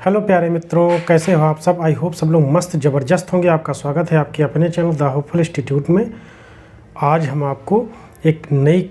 Hello प्यारे मित्रों, कैसे हो आप सब। आई होप सब लोग मस्त ज़बरदस्त होंगे। आपका स्वागत है आपके अपने चैनल द होपफुल इंस्टीट्यूट में। आज हम आपको एक नई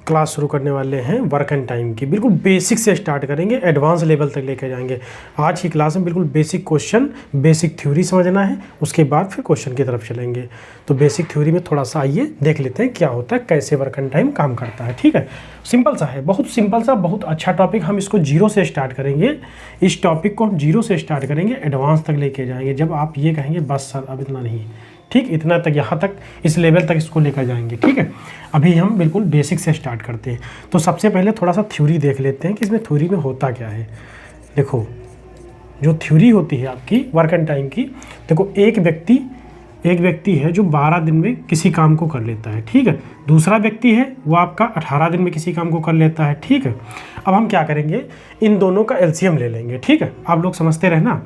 क्लास शुरू करने वाले हैं वर्क एंड टाइम की। बिल्कुल बेसिक से स्टार्ट करेंगे, एडवांस लेवल तक लेकर जाएंगे। आज की क्लास में बिल्कुल बेसिक क्वेश्चन, बेसिक थ्योरी समझना है, उसके बाद फिर क्वेश्चन की तरफ चलेंगे। तो बेसिक थ्योरी में थोड़ा सा आइए देख लेते हैं क्या होता है, कैसे वर्क एंड टाइम काम करता है। ठीक है, सिंपल सा है, बहुत सिंपल सा, बहुत अच्छा टॉपिक। हम इसको जीरो से स्टार्ट करेंगे। इस टॉपिक को हम जीरो से स्टार्ट करेंगे, एडवांस तक लेके जाएंगे। जब आप ये कहेंगे बस सर अब इतना नहीं, ठीक, इतना तक, यहाँ तक, इस लेवल तक इसको लेकर जाएंगे। ठीक है, अभी हम बिल्कुल बेसिक से स्टार्ट करते हैं। तो सबसे पहले थोड़ा सा थ्योरी देख लेते हैं कि इसमें थ्योरी में होता क्या है। देखो, जो थ्योरी होती है आपकी वर्क एंड टाइम की, देखो एक व्यक्ति है जो 12 दिन में किसी काम को कर लेता है। ठीक है, दूसरा व्यक्ति है वो आपका 18 दिन में किसी काम को कर लेता है। ठीक है, अब हम क्या करेंगे, इन दोनों का एलसीएम ले लेंगे। ठीक है, आप लोग समझते रहना,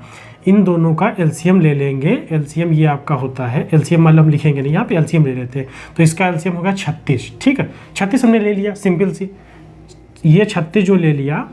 इन दोनों का एलसीएम ले लेंगे। एलसीएम ये आपका होता है, एलसीएम मतलब हम लिखेंगे नहीं, यहाँ पे एलसीएम ले लेते हैं। तो इसका एलसीएम होगा 36। ठीक है, 36 हमने ले लिया, सिंपल सी। ये 36 जो ले लिया,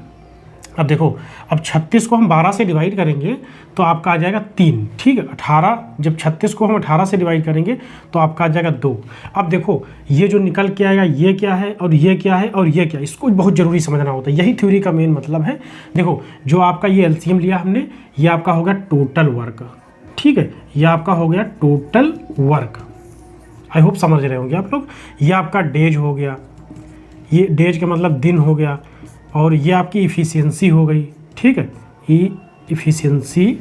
अब देखो, अब 36 को हम 12 से डिवाइड करेंगे तो आपका आ जाएगा 3। ठीक है, 18, जब 36 को हम 18 से डिवाइड करेंगे तो आपका आ जाएगा 2। अब देखो, ये जो निकल के आएगा ये क्या है और ये क्या है और ये क्या है, इसको बहुत ज़रूरी समझना होता है। यही थ्योरी का मेन मतलब है। देखो, जो आपका ये एलसीएम लिया हमने, ये आपका हो गया टोटल वर्क। ठीक है, ये आपका हो गया टोटल वर्क। आई होप समझ रहे होंगे आप लोग। ये आपका डेज हो गया, ये डेज का मतलब दिन हो गया, और ये आपकी इफ़िशियंसी हो गई। ठीक है, ये इफ़िशियंसी,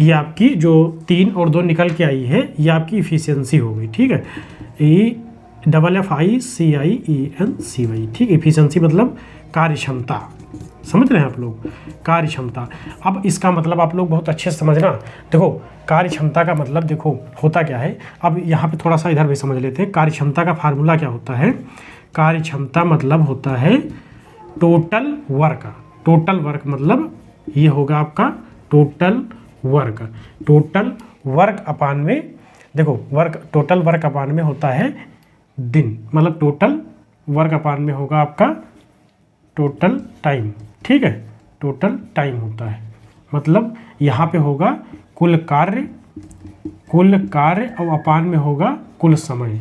ये आपकी जो 3 और 2 निकल के आई है, ये आपकी इफ़िशियंसी हो गई। ठीक है, EFFICIENCY। ठीक, इफ़िशियंसी मतलब कार्य क्षमता। समझ रहे हैं आप लोग, कार्य क्षमता। अब इसका मतलब आप लोग बहुत अच्छे से समझना। देखो, कार्य क्षमता का मतलब देखो होता क्या है। अब यहाँ पे थोड़ा सा इधर भी समझ लेते हैं। कार्य क्षमता का फार्मूला क्या होता है। कार्य क्षमता मतलब होता है टोटल वर्क। टोटल वर्क मतलब ये होगा आपका टोटल वर्क। टोटल वर्क अपान में, देखो वर्क, टोटल वर्क अपान में होता है दिन, मतलब टोटल वर्क अपान में होगा आपका टोटल टाइम। ठीक है, टोटल टाइम होता है, मतलब यहाँ पे होगा कुल कार्य और अपान में होगा कुल समय।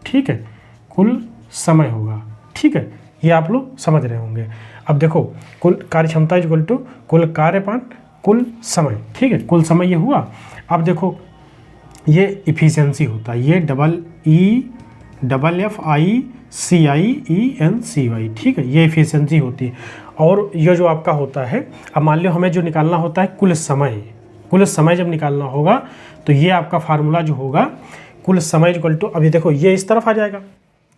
ठीक है, कुल समय होगा। ठीक है, ये आप लोग समझ रहे होंगे। अब देखो, कुल कार्य क्षमता इक्वल टू कुल कार्य पान कुल समय। ठीक है, कुल समय ये हुआ। अब देखो, ये इफ़िशियंसी होता है, ये EFFICIENCY। ठीक है, ये इफ़िशियंसी होती है। और ये जो आपका होता है, अब मान लो हमें जो निकालना होता है कुल समय। कुल समय जब निकालना होगा तो ये आपका फार्मूला जो होगा, कुल समय इक्वल टू, अभी देखो ये इस तरफ आ जाएगा।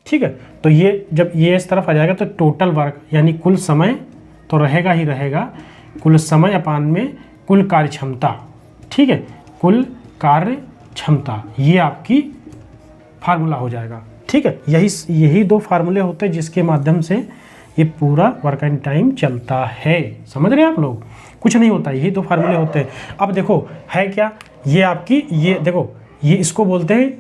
ठीक है, तो ये जब ये इस तरफ आ जाएगा तो टोटल वर्क यानी कुल समय तो रहेगा ही रहेगा, कुल समय अपान में कुल कार्य क्षमता। ठीक है, कुल कार्य क्षमता, ये आपकी फार्मूला हो जाएगा। ठीक है, यही 2 फार्मूले होते हैं जिसके माध्यम से ये पूरा वर्क एंड टाइम चलता है। समझ रहे हैं आप लोग, कुछ नहीं होता, यही 2 फार्मूले होते हैं। अब देखो है क्या, ये आपकी, ये देखो, ये इसको बोलते हैं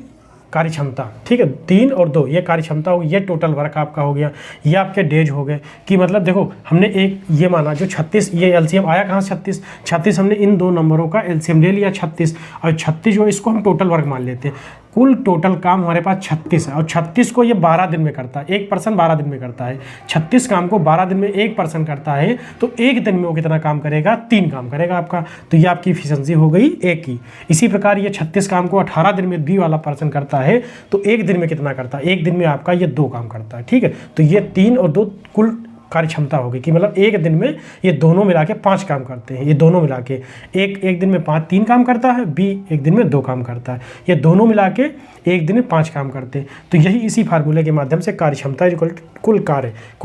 कार्य क्षमता। ठीक है, 3 और 2 ये कार्य क्षमता होगी, ये टोटल वर्क आपका हो गया, ये आपके डेज हो गए। कि मतलब देखो, हमने एक ये माना जो 36, ये एलसीएम आया कहाँ 36 हमने इन 2 नंबरों का एलसीएम ले लिया 36, और 36 जो इसको हम टोटल वर्क मान लेते हैं। कुल टोटल काम हमारे पास 36 है, और 36 को ये 12 दिन में करता है। एक पर्सन 12 दिन में करता है। 36 काम को 12 दिन में एक पर्सन करता है, तो एक दिन में वो कितना काम करेगा, 3 काम करेगा आपका। तो ये आपकी इफिशियंसी हो गई 1 की। इसी प्रकार ये 36 काम को 18 दिन में बी वाला पर्सन करता है, तो एक दिन में कितना करता है, एक दिन में आपका ये 2 काम करता है। ठीक है, तो ये 3 और 2 कुल कार्य क्षमता होगी, कि मतलब एक दिन में ये दोनों मिला के 5 काम करते हैं। ये दोनों मिला के एक दिन में 3 काम करता है, बी एक दिन में 2 काम करता है। ये दोनों मिला के एक दिन में 5 काम करते हैं। तो यही इसी फार्मूले के माध्यम से कार्य क्षमता इक्वल टू कुल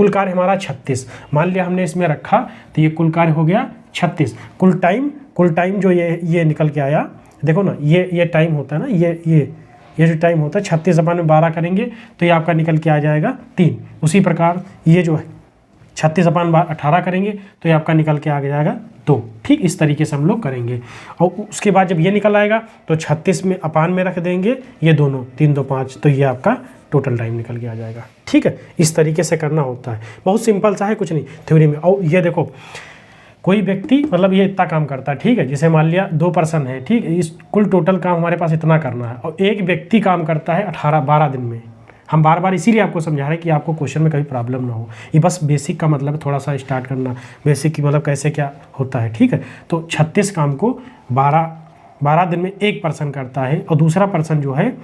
कार्य हमारा 36 मान लिया हमने इसमें रखा, तो ये कुल कार्य हो गया 36। कुल टाइम जो ये निकल के आया, देखो ना, ये टाइम होता है ना, ये जो टाइम होता है 36 अपान में 12 करेंगे तो ये आपका निकल के आ जाएगा 3। उसी प्रकार ये जो है 36 अपान 18 करेंगे तो ये आपका निकल के आ जाएगा 2। ठीक, इस तरीके से हम लोग करेंगे। और उसके बाद जब ये निकल आएगा तो 36 में अपान में रख देंगे ये दोनों, 3 2 5, तो ये आपका टोटल टाइम निकल के आ जाएगा। ठीक है, इस तरीके से करना होता है, बहुत सिंपल सा है, कुछ नहीं थ्योरी में। और ये देखो, कोई व्यक्ति मतलब ये इतना काम करता है, ठीक है, जैसे मान लिया 2 पर्सन है, ठीक है, इस कुल टोटल काम हमारे पास इतना करना है और एक व्यक्ति काम करता है 12 दिन में। हम बार बार इसीलिए आपको समझा रहे हैं कि आपको क्वेश्चन में कभी प्रॉब्लम ना हो। ये बस बेसिक का मतलब थोड़ा सा स्टार्ट करना, बेसिक की मतलब कैसे क्या होता है, ठीक है। तो 36 काम को 12 दिन में एक पर्सन करता है और दूसरा पर्सन जो है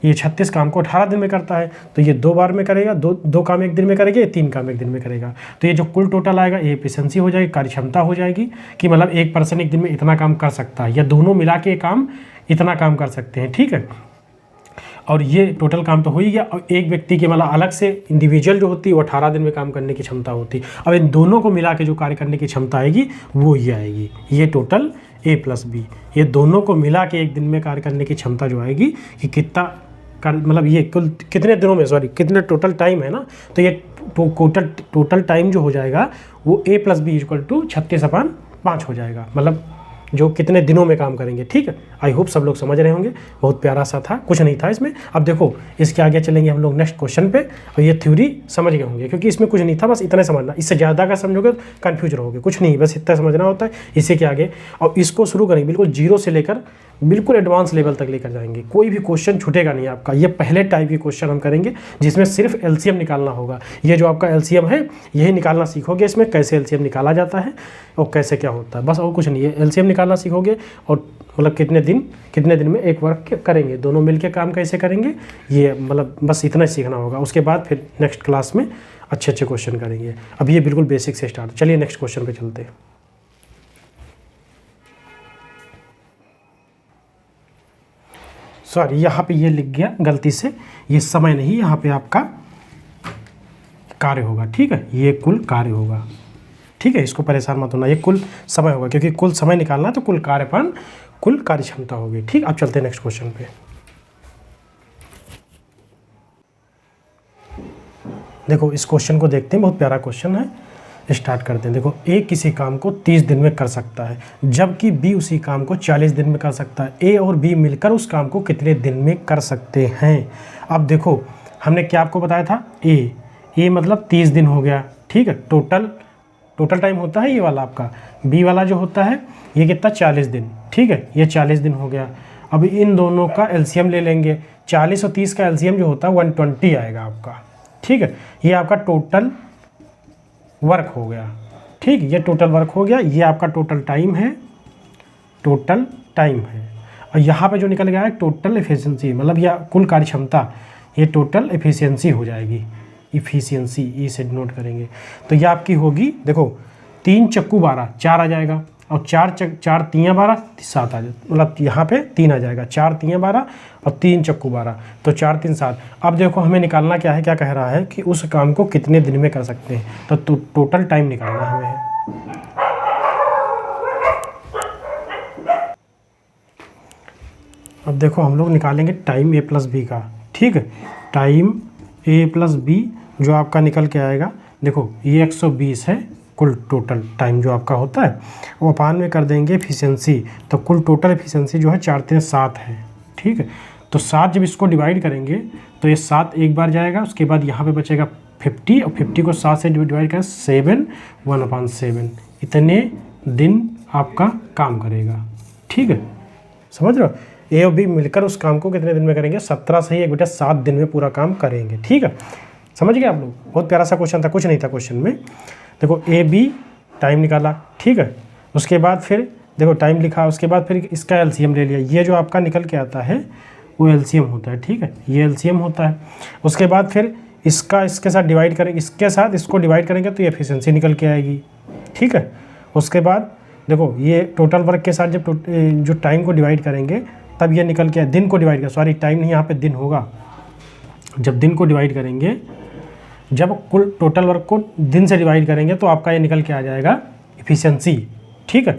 ये 36 काम को 18 दिन में करता है। तो ये 2 बार में करेगा, दो काम एक दिन में करेगा, ये 3 काम एक दिन में करेगा। तो ये जो कुल टोटल आएगा ये एफिशिएंसी हो जाएगी, कार्यक्षमता हो जाएगी कि मतलब एक पर्सन एक दिन में इतना काम कर सकता है या दोनों मिला के काम इतना काम कर सकते हैं, ठीक है। और ये टोटल काम तो हो ही गया। और एक व्यक्ति के मतलब अलग से इंडिविजुअल जो होती है वो 18 दिन में काम करने की क्षमता होती है। अब इन दोनों को मिला के जो कार्य करने की क्षमता आएगी वो ये आएगी, ये टोटल A+B। ये दोनों को मिला के एक दिन में कार्य करने की क्षमता जो आएगी कि कितना मतलब ये कुल कितने दिनों में, सॉरी कितने टोटल टाइम है ना, तो ये टोटल टाइम जो हो जाएगा वो A+B = 36/5 हो जाएगा, मतलब जो कितने दिनों में काम करेंगे, ठीक है। आई होप सब लोग समझ रहे होंगे, बहुत प्यारा सा था, कुछ नहीं था इसमें। अब देखो इसके आगे चलेंगे हम लोग नेक्स्ट क्वेश्चन पे और ये थ्योरी समझ गए होंगे क्योंकि इसमें कुछ नहीं था, बस इतना समझना, इससे ज़्यादा का समझोगे तो कन्फ्यूज रहोगे, कुछ नहीं, बस इतना समझना होता है इसी के आगे। और इसको शुरू करेंगे बिल्कुल 0 से लेकर बिल्कुल एडवांस लेवल तक लेकर जाएंगे, कोई भी क्वेश्चन छूटेगा नहीं आपका। ये पहले टाइप के क्वेश्चन हम करेंगे जिसमें सिर्फ एलसीएम निकालना होगा। ये जो आपका एलसीएम है यही निकालना सीखोगे, इसमें कैसे एलसीएम निकाला जाता है और कैसे क्या होता है, बस और कुछ नहीं है। एलसीएम निकालना सीखोगे और मतलब कितने दिन में एक वर्क करेंगे, दोनों मिलके काम कैसे करेंगे, ये मतलब बस इतना ही सीखना होगा। उसके बाद फिर नेक्स्ट क्लास में अच्छे क्वेश्चन करेंगे। अब ये बिल्कुल बेसिक से स्टार्ट। चलिए नेक्स्ट क्वेश्चन पे चलते हैं। सॉरी यहाँ पे ये लिख गया गलती से, ये समय नहीं, यहाँ पे आपका कार्य होगा, ठीक है, ये कुल कार्य होगा, ठीक है, इसको परेशान मत होना, ये कुल समय होगा क्योंकि कुल समय निकालना है तो कुल कार्यपालन कुल कार्यक्षमता होगी, ठीक। अब चलते हैं नेक्स्ट क्वेश्चन पे। देखो इस क्वेश्चन को देखते हैं, बहुत प्यारा क्वेश्चन है, स्टार्ट करते हैं। देखो ए किसी काम को 30 दिन में कर सकता है जबकि बी उसी काम को 40 दिन में कर सकता है। ए और बी मिलकर उस काम को कितने दिन में कर सकते हैं। अब देखो हमने क्या आपको बताया था, ए मतलब 30 दिन हो गया, ठीक है, टोटल टाइम होता है ये वाला आपका। बी वाला जो होता है ये कितना 40 दिन, ठीक है, ये 40 दिन हो गया। अब इन दोनों का एलसीएम ले लेंगे, 40 और 30 का एलसीएम जो होता है 120 आएगा आपका, ठीक है। ये आपका टोटल वर्क हो गया, ठीक, ये टोटल वर्क हो गया। ये आपका टोटल टाइम है और यहाँ पे जो निकल गया है टोटल एफिशिएंसी, मतलब या कुल कार्यक्षमता, ये टोटल एफिशिएंसी हो जाएगी, इफिशिएंसी ई से नोट करेंगे। तो ये आपकी होगी, देखो 3 चक्कू 12 4 आ जाएगा और 4 3 12 7 आ जाए, मतलब यहाँ पे 3 आ जाएगा, 4 3 12 और 3 चक्कू 12, तो 4 3 7। अब देखो हमें निकालना क्या है, क्या कह रहा है कि उस काम को कितने दिन में कर सकते हैं, तो टोटल टाइम निकालना हमें है। अब देखो हम लोग निकालेंगे टाइम A+B का, ठीक है, टाइम A+B जो आपका निकल के आएगा, देखो ये 120 है कुल टोटल टाइम जो आपका होता है, वो अपान में कर देंगे एफिशिएंसी, तो कुल टोटल एफिशिएंसी जो है 4 3 7 है, ठीक है। तो 7 जब इसको डिवाइड करेंगे तो ये 7 एक बार जाएगा, उसके बाद यहाँ पे बचेगा 50 और 50 को 7 से डिवाइड करें 7 1/7, इतने दिन आपका काम करेगा, ठीक है, समझ रहे हो। ए और बी मिलकर उस काम को कितने दिन में करेंगे, 17 से ही एक बेटा 7 दिन में पूरा काम करेंगे, ठीक है, समझ गए आप लोग। बहुत प्यारा सा क्वेश्चन था, कुछ नहीं था क्वेश्चन में। देखो ए बी टाइम निकाला, ठीक है, उसके बाद फिर देखो टाइम लिखा, उसके बाद फिर इसका एलसीएम ले लिया, ये जो आपका निकल के आता है वो एलसीएम होता है, ठीक है, ये एलसीएम होता है। उसके बाद फिर इसके साथ डिवाइड करेंगे, इसके साथ इसको डिवाइड करेंगे तो ये एफिशिएंसी निकल के आएगी, ठीक है। उसके बाद देखो ये टोटल वर्क के साथ जब जो टाइम को डिवाइड करेंगे तब ये निकल के दिन को डिवाइड कर, सॉरी टाइम नहीं, यहाँ पे दिन होगा। जब दिन को डिवाइड करेंगे, जब कुल टोटल वर्क को दिन से डिवाइड करेंगे तो आपका ये निकल के आ जाएगा एफिशिएंसी, ठीक है,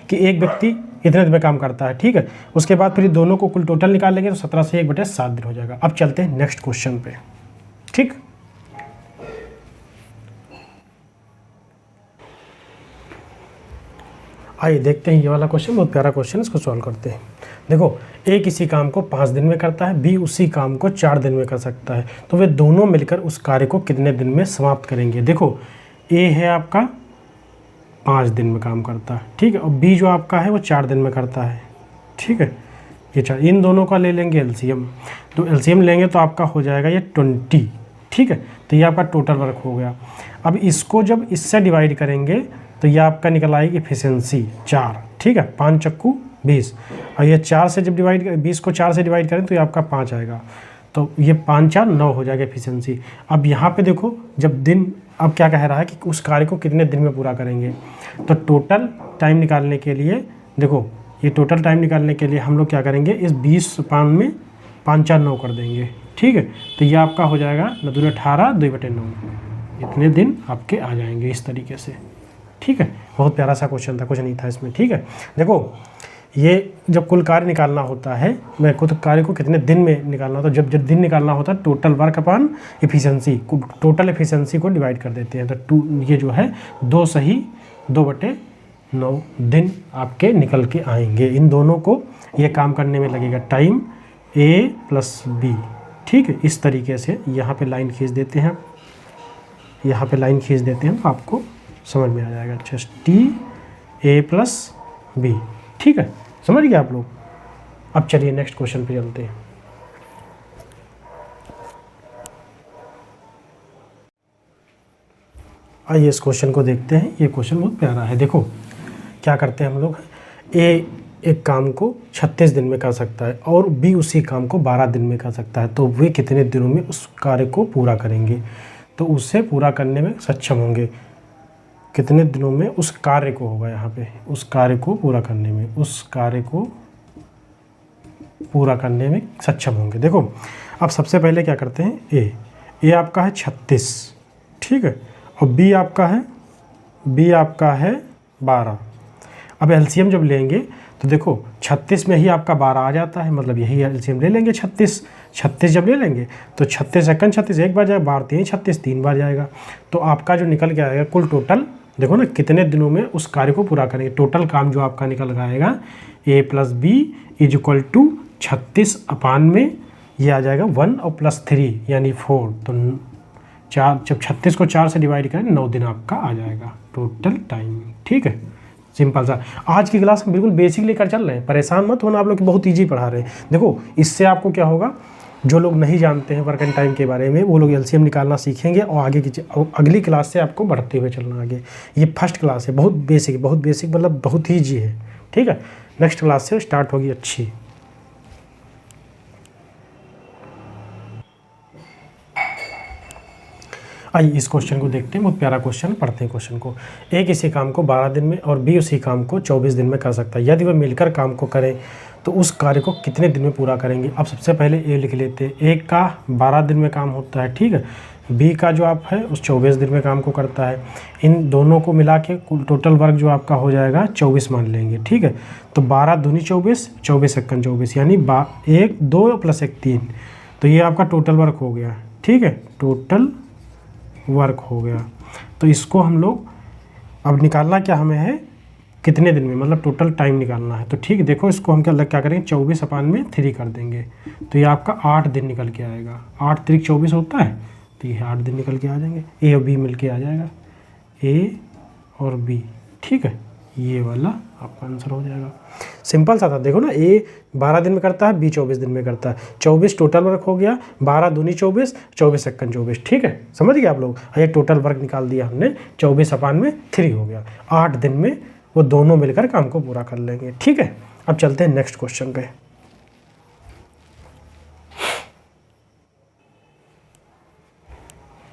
कि एक व्यक्ति इतने दिन में काम करता है, ठीक है। उसके बाद फिर दोनों को कुल टोटल निकाल लेंगे तो 17 से 1/7 दिन हो जाएगा। अब चलते हैं नेक्स्ट क्वेश्चन पे, ठीक। आइए देखते हैं ये वाला क्वेश्चन, बहुत प्यारा क्वेश्चन, इसको सॉल्व करते हैं। देखो ए किसी काम को 5 दिन में करता है, बी उसी काम को 4 दिन में कर सकता है, तो वे दोनों मिलकर उस कार्य को कितने दिन में समाप्त करेंगे। देखो ए है आपका 5 दिन में काम करता है, ठीक है। और बी जो आपका है वो 4 दिन में करता है, ठीक है। ये 4, इन दोनों का ले लेंगे एलसीएम, तो एलसीएम लेंगे तो आपका हो जाएगा ये 20, ठीक है। तो ये आपका टोटल वर्क हो गया। अब इसको जब इससे डिवाइड करेंगे तो ये आपका निकल आएगी एफिशिएंसी 4, ठीक है। 5 चक्कू 20, और ये 4 से जब डिवाइड 20 को 4 से डिवाइड करें तो ये आपका 5 आएगा, तो ये 5 4 9 हो जाएगा एफिशिएंसी। अब यहाँ पे देखो जब दिन, अब क्या कह रहा है कि उस कार्य को कितने दिन में पूरा करेंगे, तो टोटल टाइम निकालने के लिए देखो, ये टोटल टाइम निकालने के लिए हम लोग क्या करेंगे, इस 20 पान में 5 4 9 कर देंगे, ठीक है। तो ये आपका हो जाएगा 9 दूनी 18, 2/9, इतने दिन आपके आ जाएंगे इस तरीके से, ठीक है। बहुत प्यारा सा क्वेश्चन था, कुछ नहीं था इसमें, ठीक है। देखो ये जब कुल कार्य निकालना होता है, मैं खुद कार्य को कितने दिन में निकालना होता है, जब दिन निकालना होता है total work upon efficiency, total efficiency को डिवाइड कर देते हैं, तो ये जो है 2 सही 2/9 दिन आपके निकल के आएंगे। इन दोनों को ये काम करने में लगेगा टाइम A + B, ठीक है। इस तरीके से यहाँ पे लाइन खींच देते हैं, यहाँ पे लाइन खींच देते हैं तो आपको समझ में आ जाएगा। अच्छा, TA + B, ठीक है, समझ गए आप लोग। अब चलिए नेक्स्ट क्वेश्चन पे चलते हैं। आइए इस क्वेश्चन को देखते हैं। ये क्वेश्चन बहुत प्यारा है। देखो क्या करते हैं हम लोग, ए एक काम को 36 दिन में कर सकता है और बी उसी काम को 12 दिन में कर सकता है, तो वे कितने दिनों में उस कार्य को पूरा करेंगे, तो उसे पूरा करने में सक्षम होंगे, कितने दिनों में उस कार्य को होगा, यहाँ पे उस कार्य को पूरा करने में, उस कार्य को पूरा करने में सक्षम होंगे। देखो अब सबसे पहले क्या करते हैं, ए आपका है 36, ठीक है, और बी आपका है 12। अब एलसीएम जब लेंगे तो देखो 36 में ही आपका 12 आ जाता है, मतलब यही एलसीएम ले लेंगे 36 जब ले लेंगे तो 36 सेकंड 36 एक बार जाएगा, 12 3 36 3 बार जाएगा, तो आपका जो निकल के आएगा कुल टोटल, देखो ना कितने दिनों में उस कार्य को पूरा करेंगे, टोटल काम जो आपका निकल आएगा A + B = 36 अपान में ये आ जाएगा 1 और +3 यानी 4, तो 4, जब 36 को 4 से डिवाइड करें 9 दिन आपका आ जाएगा टोटल टाइम, ठीक है। सिंपल सा, आज की क्लास में बिल्कुल बेसिक लेकर चल रहे हैं, परेशान मत होना, आप लोग बहुत ईजी पढ़ा रहे हैं। देखो इससे आपको क्या होगा, जो लोग नहीं जानते हैं वर्क एंड टाइम के बारे में वो लोग एलसीएम निकालना सीखेंगे और आगे की अगली क्लास से आपको बढ़ते हुए चलना आगे। ये फर्स्ट क्लास है, बहुत बेसिक मतलब बहुत ही ईजी है, ठीक है। नेक्स्ट क्लास से स्टार्ट होगी अच्छी। आइए इस क्वेश्चन को देखते हैं, बहुत प्यारा क्वेश्चन, पढ़ते हैं क्वेश्चन को। ए किसी काम को 12 दिन में और बी उसी काम को 24 दिन में कर सकता है, यदि वह मिलकर काम को करें तो उस कार्य को कितने दिन में पूरा करेंगे। अब सबसे पहले ए लिख लेते हैं, ए का 12 दिन में काम होता है, ठीक है, बी का जो आप है उस 24 दिन में काम को करता है, इन दोनों को मिला के कुल टोटल वर्क जो आपका हो जाएगा 24 मान लेंगे, ठीक है। तो 12 दूनी 24, 24 एकन 24 यानी 1 2 + 1 3, तो ये आपका टोटल वर्क हो गया, ठीक है, टोटल वर्क हो गया। तो इसको हम लोग अब निकालना क्या हमें है, कितने दिन में, मतलब टोटल टाइम निकालना है, तो ठीक है। देखो इसको हम क्या करेंगे, 24 अपान में 3 कर देंगे, तो ये आपका 8 दिन निकल के आएगा, 8 3 24 होता है, तो ये 8 दिन निकल के आ जाएंगे, ए और बी मिल के आ जाएगा, ए और बी, ठीक है, ये वाला आपका आंसर हो जाएगा। सिंपल सा था, देखो ना, ए 12 दिन में करता है, बी 24 दिन में करता है, 24 टोटल वर्क हो गया, 12 दूनी 24, 24 एकन 24, ठीक है, समझ गए आप लोग। ये टोटल वर्क निकाल दिया हमने, 24 अपान में 3 हो गया, 8 दिन में वो दोनों मिलकर काम को पूरा कर लेंगे, ठीक है। अब चलते हैं नेक्स्ट क्वेश्चन पे।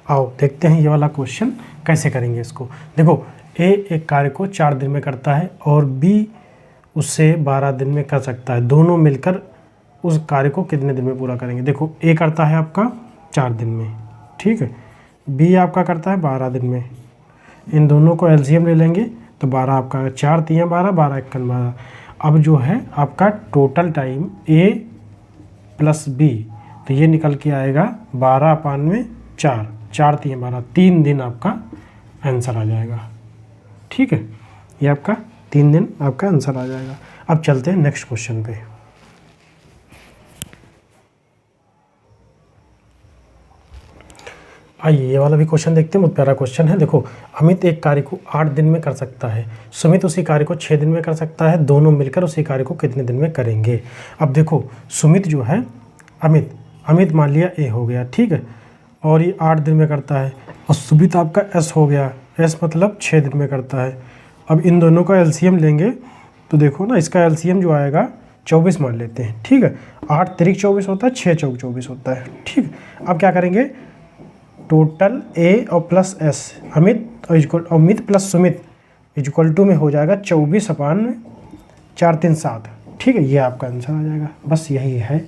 आओ देखते हैं ये वाला क्वेश्चन कैसे करेंगे इसको। देखो ए एक कार्य को 4 दिन में करता है और बी उससे 12 दिन में कर सकता है, दोनों मिलकर उस कार्य को कितने दिन में पूरा करेंगे। देखो ए करता है आपका 4 दिन में, ठीक है, बी आपका करता है 12 दिन में, इन दोनों को एलसीएम ले लेंगे तो 12 आपका 4 3 12, 12 एकन 12। अब जो है आपका टोटल टाइम ए + बी, तो ये निकल के आएगा 12 अपान में 4, 4 3 12, 3 दिन आपका आंसर आ जाएगा, ठीक है, ये आपका 3 दिन आपका आंसर आ जाएगा। अब चलते हैं नेक्स्ट क्वेश्चन पे। आइए ये वाला भी क्वेश्चन देखते हैं, बहुत प्यारा क्वेश्चन है। देखो, अमित एक कार्य को 8 दिन में कर सकता है, सुमित उसी कार्य को 6 दिन में कर सकता है, दोनों मिलकर उसी कार्य को कितने दिन में करेंगे। अब देखो, सुमित जो है अमित मान लिया ए हो गया, ठीक है, और ये 8 दिन में करता है, और सुमित आपका एस हो गया, एस मतलब 6 दिन में करता है। अब इन दोनों का एलसीएम लेंगे तो देखो ना, इसका एलसीएम जो आएगा 24 मान लेते हैं, ठीक है। 8 तिरिक 24 होता है, 6 चौक 24 होता है, ठीक है। अब क्या करेंगे, टोटल ए और plus S, Amit plus Sumit equal to में हो जाएगा 24/4 ठीक है। ये आपका आंसर आ जाएगा, बस यही है,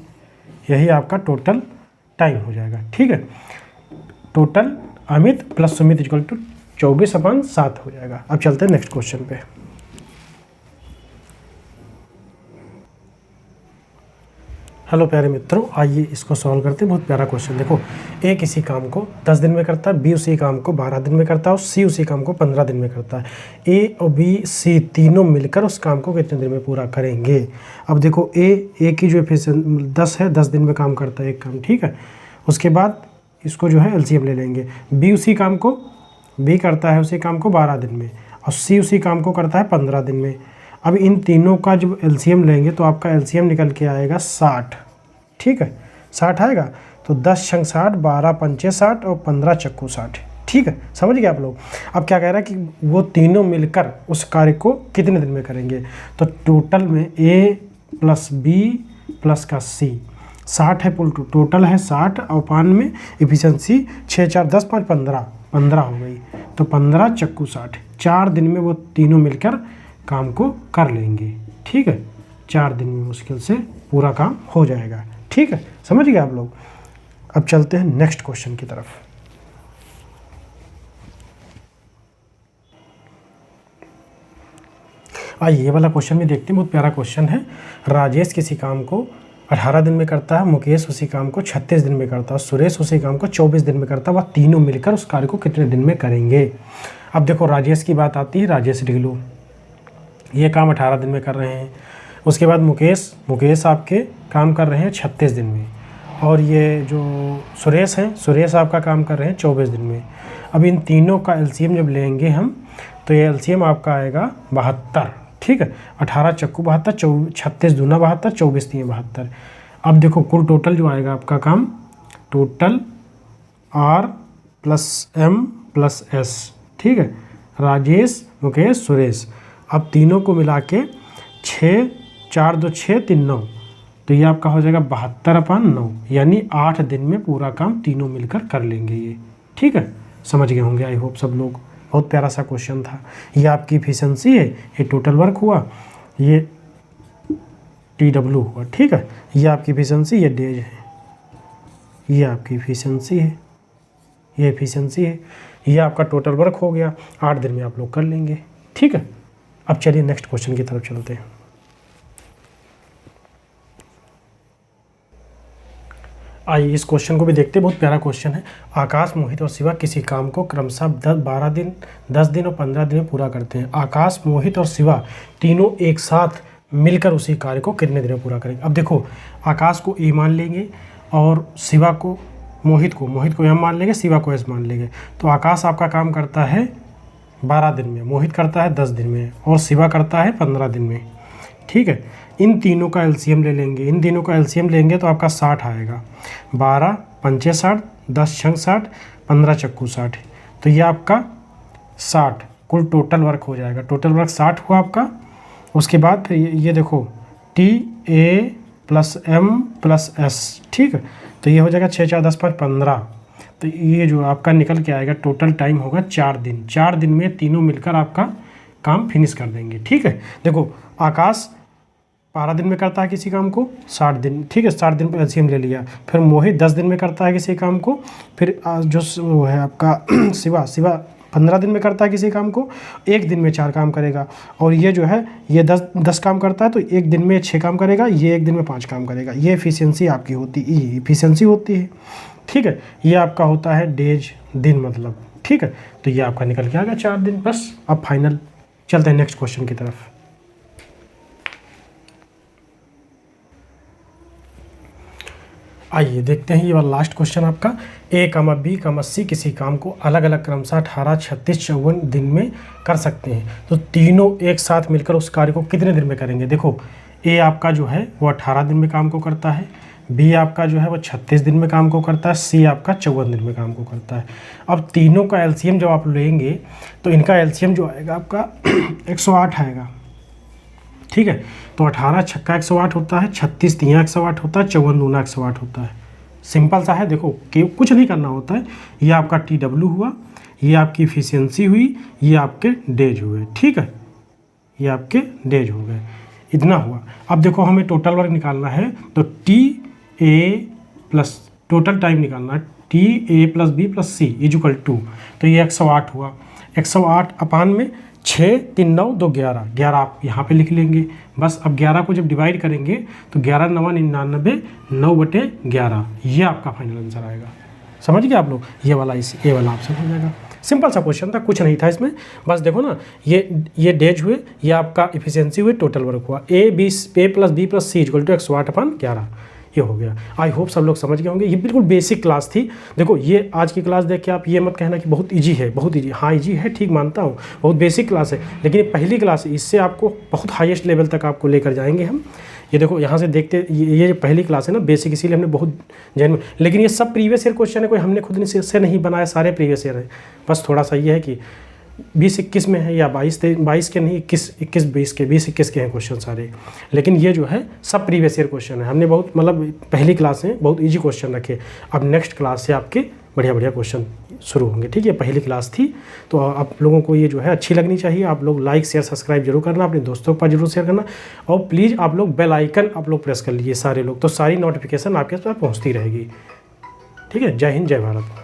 यही आपका टोटल टाइम हो जाएगा, ठीक है। Total Amit plus Sumit equal to 24/7 हो जाएगा। अब चलते हैं नेक्स्ट क्वेश्चन पे। हेलो प्यारे मित्रों, आइए इसको सॉल्व करते हैं। बहुत प्यारा क्वेश्चन। देखो, ए किसी काम को 10 दिन में करता है, बी उसी काम को 12 दिन में करता है, और सी उसी काम को 15 दिन में करता है। ए और बी सी तीनों मिलकर उस काम को कितने दिन में पूरा करेंगे। अब देखो, ए की जो एफिशिएंसी 10 है, 10 दिन में काम करता है एक काम, ठीक है। उसके बाद इसको जो है एलसीएम ले लेंगे। बी उसी काम को बी करता है उसी काम को 12 दिन में, और सी उसी काम को करता है 15 दिन में। अब इन तीनों का जब एलसीएम लेंगे तो आपका एलसीएम निकल के आएगा 60, ठीक है। 60 आएगा तो 10 छंग 60, 12 पंचे 60 और 15 चक्कू 60, ठीक है। समझ गए आप लोग। अब क्या कह रहा है कि वो तीनों मिलकर उस कार्य को कितने दिन में करेंगे। तो टोटल में ए प्लस बी प्लस का सी 60 है, टोटल है 60, और पान में एफिशिएंसी 6 4 10 5 15 हो गई, तो 15 चक्कू 60। 4 दिन में वो तीनों मिलकर काम को कर लेंगे, ठीक है। 4 दिन में मुश्किल से पूरा काम हो जाएगा, ठीक है। समझ गए आप लोग। अब चलते हैं नेक्स्ट क्वेश्चन की तरफ। आइए ये वाला क्वेश्चन भी देखते हैं, बहुत प्यारा क्वेश्चन है। राजेश किसी काम को 18 दिन में करता है, मुकेश उसी काम को 36 दिन में करता है, सुरेश उसी काम को 24 दिन में करता है। वह तीनों मिलकर उस कार्य को कितने दिन में करेंगे। अब देखो, राजेश की बात आती है, राजेश लिख लो, ये काम 18 दिन में कर रहे हैं। उसके बाद मुकेश आपके काम कर रहे हैं 36 दिन में, और ये जो सुरेश हैं, सुरेश आपका काम कर रहे हैं 24 दिन में। अब इन तीनों का एलसीएम जब लेंगे हम, तो ये एलसीएम आपका आएगा 72, ठीक है। 18 चक्कू 72, 36 दूना 72, 24 3 72। अब देखो, कुल टोटल जो आएगा आपका काम, total R plus M plus S, ठीक है। राजेश, मुकेश, सुरेश, अब तीनों को मिला के 6 4 2 6 3 9, तो ये आपका हो जाएगा 72/9, यानी 8 दिन में पूरा काम तीनों मिलकर कर लेंगे ये, ठीक है। समझ गए होंगे आई होप सब लोग। बहुत प्यारा सा क्वेश्चन था। ये आपकी एफिशिएंसी है, ये टोटल वर्क हुआ, ये TW हुआ, ठीक है। ये आपकी एफिशिएंसी, ये डेज है, ये आपकी एफिशिएंसी है, ये एफिशिएंसी है, ये आपका टोटल वर्क हो गया। 8 दिन में आप लोग कर लेंगे, ठीक है। अब चलिए नेक्स्ट क्वेश्चन की तरफ चलते हैं। आइए इस क्वेश्चन को भी देखते हैं, बहुत प्यारा क्वेश्चन है। आकाश, मोहित और शिवा किसी काम को क्रमशः 12 दिन, 10 दिन और 15 दिन में पूरा करते हैं। आकाश, मोहित और शिवा तीनों एक साथ मिलकर उसी कार्य को कितने दिन में पूरा करेंगे। अब देखो, आकाश को ए मान लेंगे, और शिवा को, मोहित को एम मान लेंगे, शिवा को एस मान लेंगे। तो आकाश आपका काम करता है 12 दिन में, मोहित करता है 10 दिन में, और शिवा करता है 15 दिन में, ठीक है। इन तीनों का एलसीएम ले लेंगे, इन तीनों का एलसीएम लेंगे तो आपका 60 आएगा। 12 पंचे 60, 10 छंग 60, 15 चक्कू 60, तो ये आपका 60 कुल टोटल वर्क हो जाएगा। टोटल वर्क 60 हुआ आपका। उसके बाद फिर ये देखो, TA plus M plus S, ठीक है। तो ये हो जाएगा 6 4 10 5 15, तो ये जो आपका निकल के आएगा टोटल टाइम होगा 4 दिन। 4 दिन में तीनों मिलकर आपका काम फिनिश कर देंगे, ठीक है। देखो, आकाश 12 दिन में करता है किसी काम को, 60 दिन, ठीक है। 60 दिन पर एलसीएम ले लिया। फिर मोहित 10 दिन में करता है किसी काम को, फिर जो वो है आपका शिवा 15 दिन में करता है किसी काम को, 1 दिन में 4 काम करेगा। और ये जो है, ये 10 काम करता है, तो 1 दिन में 6 काम करेगा, ये 1 दिन में 5 काम करेगा। ये एफिशिएंसी आपकी एफिशिएंसी होती है, ठीक है। ये आपका होता है डेज, दिन मतलब, ठीक है। तो ये आपका निकल के आ गया 4 दिन बस। अब फाइनल चलते हैं नेक्स्ट क्वेश्चन की तरफ। आइए देखते हैं ये वाला लास्ट क्वेश्चन आपका। ए कमा बी कमा सी किसी काम को अलग अलग क्रमशः 18, 36, 54 दिन में कर सकते हैं, तो तीनों एक साथ मिलकर उस कार्य को कितने दिन में करेंगे। देखो ए आपका जो है वो 18 दिन में काम को करता है, बी आपका जो है वो 36 दिन में काम को करता है, सी आपका 54 दिन में काम को करता है। अब तीनों का एलसीएम जब आप लेंगे तो इनका एलसीएम जो आएगा आपका 108 आएगा, ठीक है। तो 18 छक्का 108 होता है, 36 तिया 108 होता है, 54 दूना 108 होता है। सिंपल सा है, देखो कि कुछ नहीं करना होता है। ये आपका TW हुआ, ये आपकी इफिशियंसी हुई, ये आपके डेज हुए, ठीक है, ये आपके डेज हो गए, इतना हुआ। अब देखो हमें टोटल वर्क निकालना है, तो TA प्लस टोटल टाइम निकालना है, TA plus B plus C equal to, तो ये 108 हुआ। 108 अपान में 6, 3, 9, 2, 11, 11 आप यहाँ पे लिख लेंगे बस। अब 11 को जब डिवाइड करेंगे तो 11 9 99, 9/11, ये आपका फाइनल आंसर आएगा। समझ गए आप लोग, ये वाला ये वाला ऑप्शन हो जाएगा। सिंपल सा क्वेश्चन था, कुछ नहीं था इसमें, बस देखो ना ये डेज हुए, ये आपका इफिशियंसी हुए, टोटल वर्क हुआ। A plus B plus C equal to 108/11, ये हो गया। आई होप सब लोग समझ गए होंगे। ये बिल्कुल बेसिक क्लास थी। देखो ये आज की क्लास देख के आप ये मत कहना कि बहुत इजी है, बहुत इजी, हाँ इजी है, ठीक मानता हूँ, बहुत बेसिक क्लास है, लेकिन ये पहली क्लास है, इससे आपको बहुत हाईएस्ट लेवल तक आपको लेकर जाएंगे हम। ये देखो यहाँ से देखते, ये जो पहली क्लास है ना बेसिक, इसीलिए हमने बहुत जैन, लेकिन ये सब प्रीवियस ईयर क्वेश्चन है, कोई हमने खुद से नहीं बनाया, सारे प्रीवियस ईयर है। बस थोड़ा सा ये है कि 20-21 में है या 22 के नहीं, 21-20 के, 20-21 के हैं क्वेश्चन सारे, लेकिन ये जो है सब प्रीवियस ईयर क्वेश्चन है। हमने बहुत मतलब पहली क्लास में बहुत इजी क्वेश्चन रखे। अब नेक्स्ट क्लास से आपके बढ़िया बढ़िया क्वेश्चन शुरू होंगे, ठीक है। पहली क्लास थी, तो आप लोगों को ये जो है अच्छी लगनी चाहिए। आप लोग लाइक शेयर सब्सक्राइब जरूर करना, अपने दोस्तों के पास जरूर शेयर करना, और प्लीज़ आप लोग बेल आइकन आप लोग प्रेस कर लीजिए सारे लोग, तो सारी नोटिफिकेशन आपके पास पहुँचती रहेगी, ठीक है। जय हिंद, जय भारत।